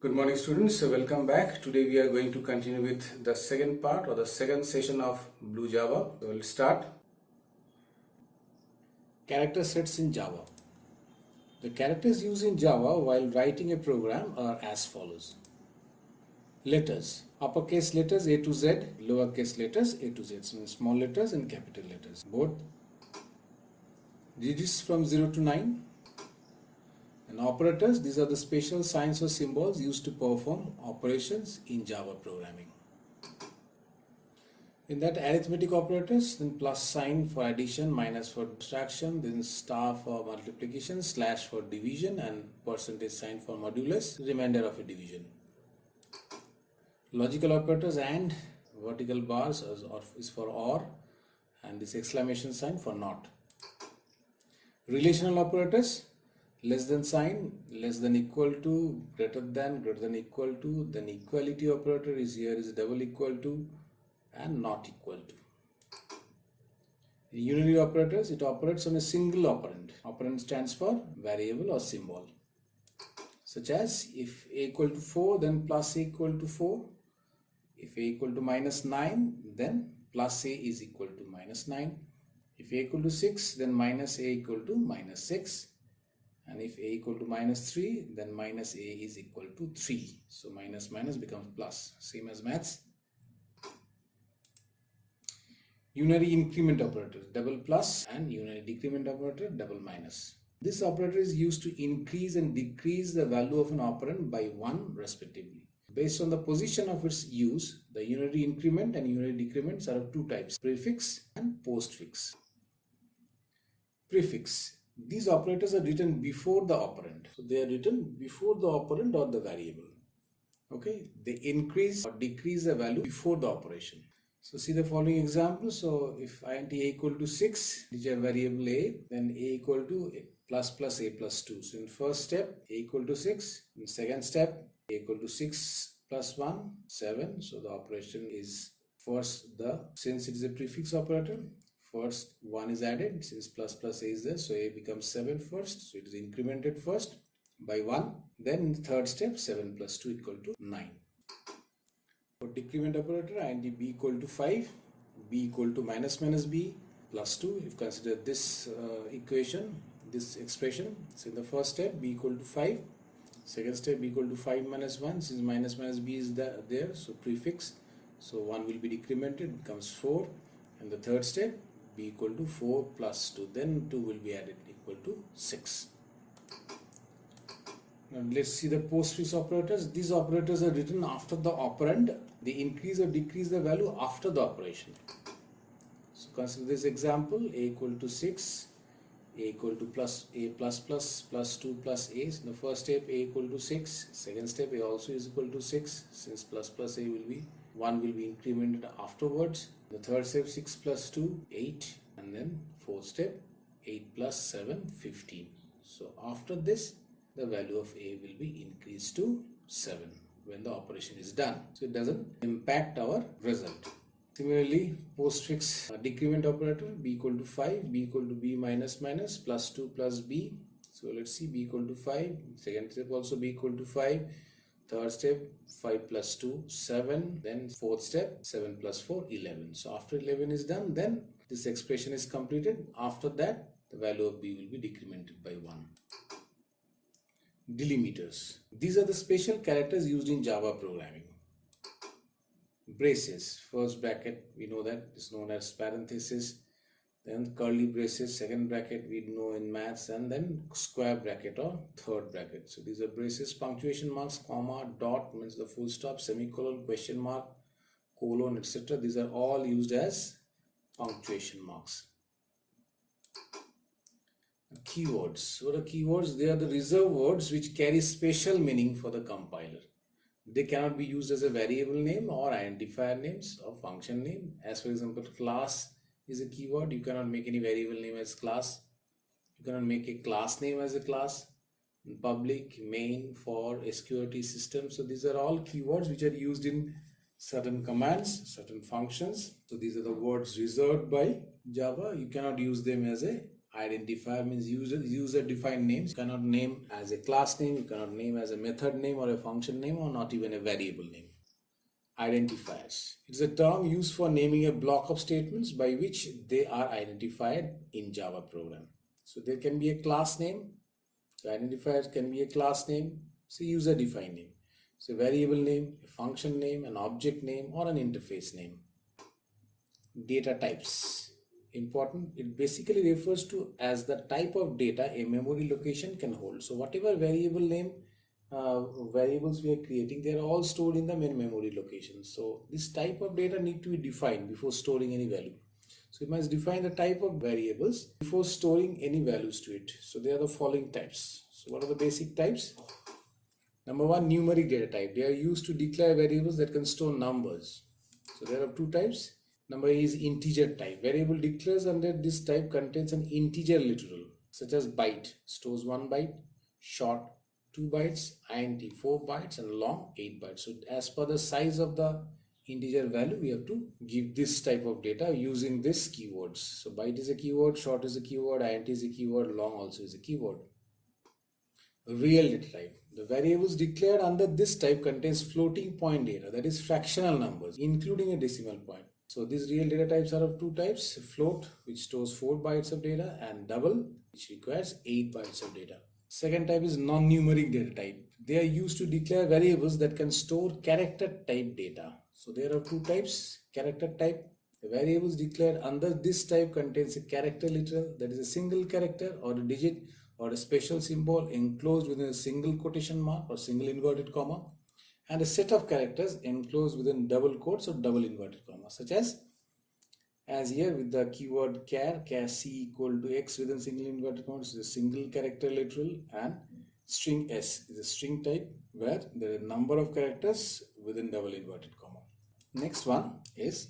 Good morning, students. So welcome back. Today we are going to continue with the second part or the second session of Blue Java. So we'll start. Character sets in Java. The characters used in Java while writing a program are as follows. Letters. Uppercase letters A to Z, lowercase letters A to Z. So small letters and capital letters. Both. Digits from 0 to 9. And operators, these are the special signs or symbols used to perform operations in Java programming. In that, arithmetic operators, then plus sign for addition, minus for subtraction, then star for multiplication, slash for division, and percentage sign for modulus, remainder of a division. Logical operators and vertical bars is for or, and this exclamation sign for not. Relational operators, less than sign, less than equal to, greater than equal to, then equality operator is here is double equal to and not equal to. In unary operators, it operates on a single operand. Operand stands for variable or symbol. Such as if a equal to 4, then plus a equal to 4. If a equal to minus 9, then plus a is equal to minus 9. If a equal to 6, then minus a equal to minus 6. And if a equal to minus 3, then minus a is equal to 3. So minus minus becomes plus, same as maths. Unary increment operator, double plus, and unary decrement operator, double minus. This operator is used to increase and decrease the value of an operand by 1 respectively. Based on the position of its use, the unary increment and unary decrements are of two types, prefix and postfix. Prefix. These operators are written before the operand. So they are written before the operand or the variable. Okay, they increase or decrease the value before the operation. So see the following example. So if int a equal to 6, which is a variable a, then a equal to plus a plus 2. So in first step, a equal to 6. In second step, a equal to 6 plus 1, 7. So the operation is first since it is a prefix operator, first 1 is added since plus a is there. So a becomes 7 first. So it is incremented first by 1. Then in the third step, 7 plus 2 equal to 9. For decrement operator, int b equal to 5, b equal to minus b plus 2. If you consider this equation, this expression, so in the first step, b equal to 5. Second step, b equal to 5 minus 1. Since minus b is there, so prefix. So 1 will be decremented, becomes 4. And the third step, b equal to 4 plus 2. Then 2 will be added, equal to 6. Now let's see the postfix operators. These operators are written after the operand. They increase or decrease the value after the operation. So consider this example, a equal to 6, a equal to plus 2 plus a. So in the first step, a equal to 6. Second step, a also is equal to 6. Since plus a will be 1 will be incremented afterwards. The third step, 6 plus 2, 8. And then fourth step, 8 plus 7, 15. So after this, the value of a will be increased to 7 when the operation is done. So it doesn't impact our result. Similarly, postfix decrement operator, b equal to 5, b equal to b minus plus 2 plus b. So let's see, b equal to 5. Second step also b equal to 5. Third step, 5 plus 2, 7. Then fourth step, 7 plus 4, 11. So after 11 is done, then this expression is completed. After that, the value of b will be decremented by 1. Delimiters. These are the special characters used in Java programming. Braces. First bracket, we know that is known as parenthesis. Then curly braces, second bracket we know in maths, and then square bracket or third bracket. So these are braces. Punctuation marks, comma, dot means the full stop, semicolon, question mark, colon, etc. These are all used as punctuation marks. Keywords. What are keywords? They are the reserved words which carry special meaning for the compiler. They cannot be used as a variable name or identifier names or function name. As for example, class is a keyword. You cannot make any variable name as class. You cannot make a class name as a class. Public, main, for, SQRT system. So these are all keywords which are used in certain commands, certain functions. So these are the words reserved by Java. You cannot use them as a Identifier means user defined names. You cannot name as a class name, you cannot name as a method name or a function name, or not even a variable name. Identifiers. It's a term used for naming a block of statements by which they are identified in Java program. So there can be a class name. So identifier can be a class name, so user defined name. So variable name, a function name, an object name, or an interface name. Data types. Important. It basically refers to as the type of data a memory location can hold. So whatever variable name variables we are creating, they are all stored in the main memory location. So this type of data need to be defined before storing any value. So you must define the type of variables before storing any values to it. So they are the following types. So what are the basic types? Number one, numeric data type. They are used to declare variables that can store numbers. So there are two types. Number is integer type. Variable declares under this type contains an integer literal, such as byte, stores 1 byte, short 2 bytes, int 4 bytes, and long 8 bytes. So as per the size of the integer value, we have to give this type of data using this keywords. So byte is a keyword, short is a keyword, int is a keyword, long also is a keyword. Real data type. The variables declared under this type contains floating point data, that is fractional numbers, including a decimal point. So these real data types are of two types: float, which stores 4 bytes of data, and double, which requires 8 bytes of data. Second type is non-numeric data type. They are used to declare variables that can store character type data. So there are two types: character type. The variables declared under this type contains a character literal, that is a single character or a digit or a special symbol enclosed within a single quotation mark or single inverted comma, and a set of characters enclosed within double quotes or double inverted comma, such as here with the keyword char c equal to x within single inverted commas is a single character literal, and string s is a string type where there are a number of characters within double inverted comma. Next one is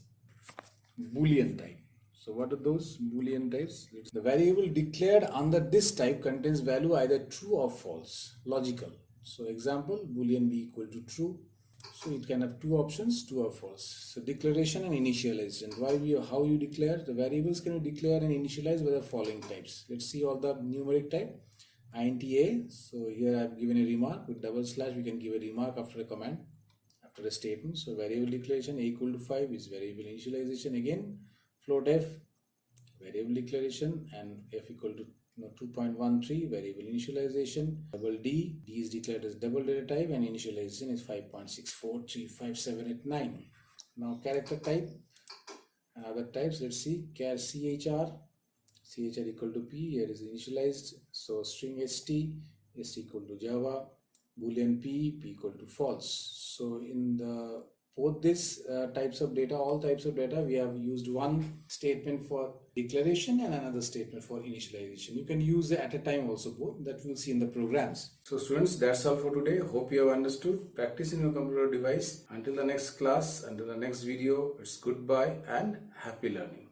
Boolean type. So what are those Boolean types? The variable declared under this type contains value either true or false, logical. So example, Boolean b equal to true. So it can have two options, true or false. So declaration and initialization. How you declare? The variables can be declared and initialized by the following types. Let's see all the numeric type. Int a. So here I have given a remark with double slash. We can give a remark after a comment, after a statement. So variable declaration a equal to 5 is variable initialization. Again, float f, variable declaration, and f equal to 2.13, variable initialization. Double d is declared as double data type, and initialization is 5.64357889. Now character type and other types. Let's see. Char chr equal to p, here is initialized. So string st equal to java, boolean p equal to false. So in the both these types of data, all types of data, we have used one statement for declaration and another statement for initialization. You can use at a time also both, that we'll see in the programs. So students, that's all for today. Hope you have understood. Practice in your computer device. Until the next class, until the next video, it's goodbye and happy learning.